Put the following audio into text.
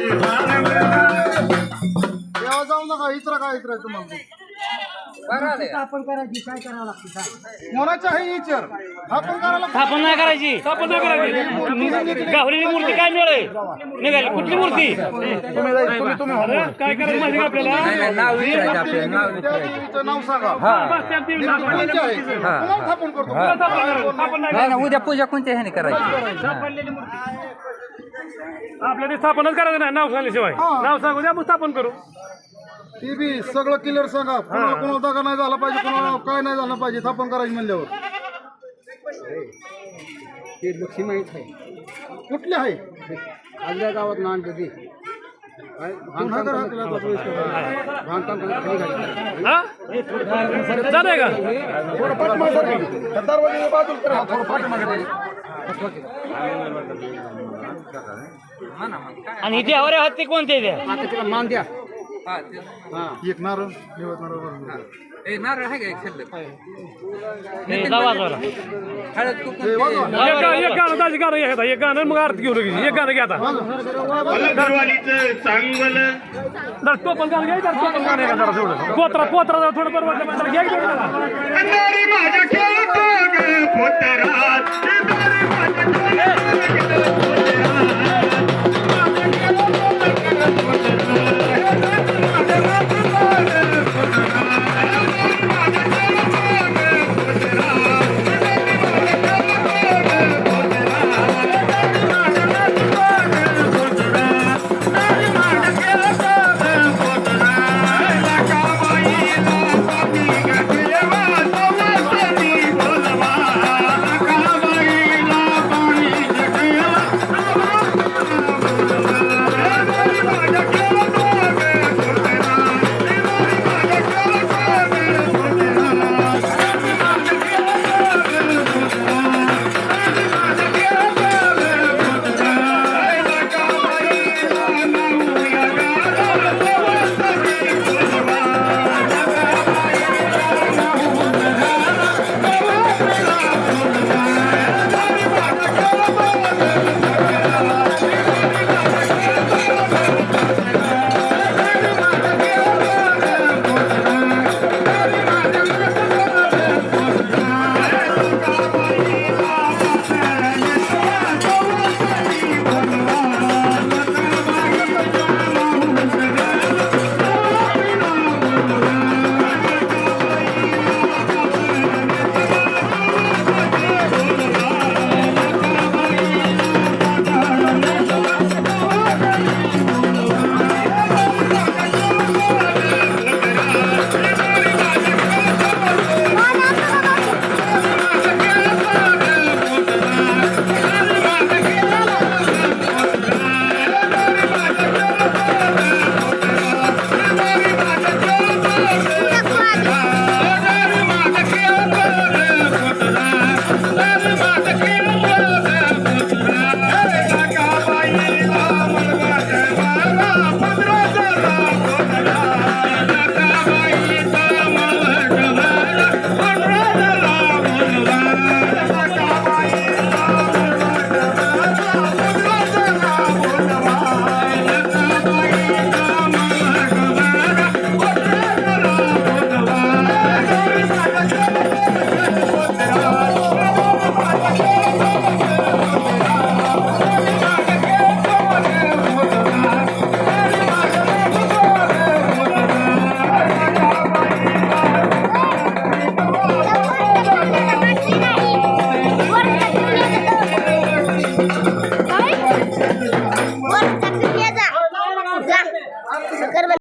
तेव्हा जाऊ नका इतरा काय इतरायचं मग आपण करायची काय करावं लागतं कोणाचं आहे विचार आपण करायला स्थापन नाही करायची गावलेली मूर्ती काय मिळेल निघाली कुठली मूर्ती काय करायचं माहिती का आपल्याला देवीचं नाव सांगा स्थापन करतो उद्या पूजा कोणत्या ह्याने करायची आपल्या ते स्थापनच करायचं नाही नाव सांगल्याशिवाय नाव सांगू द्या मग स्थापन करू ती बी सगळं क्लिअर सांगा कोणाला कोणाला दगा नाही झाला पाहिजे कोणाला काय नाही झालं पाहिजे स्थापन करायची म्हणल्यावर लक्ष्मी माहीत आहे कुठली आहे आजल्या गावात मान कधी चालेल का आणि इथे हवरे हत्ती कोणते द्या तिला मान द्या एक नारळ निवड नारळ नारळ आहे का एक शिल्लक एक गाणं ताजी गाणं घ्या एक गाणं मग आरती घेऊ लगेच एक गाणं घ्या आता तो पण गाणं घ्या तो पण गाणं जरा थोडं पोत्रा थोडं बरं वाटलं घ्या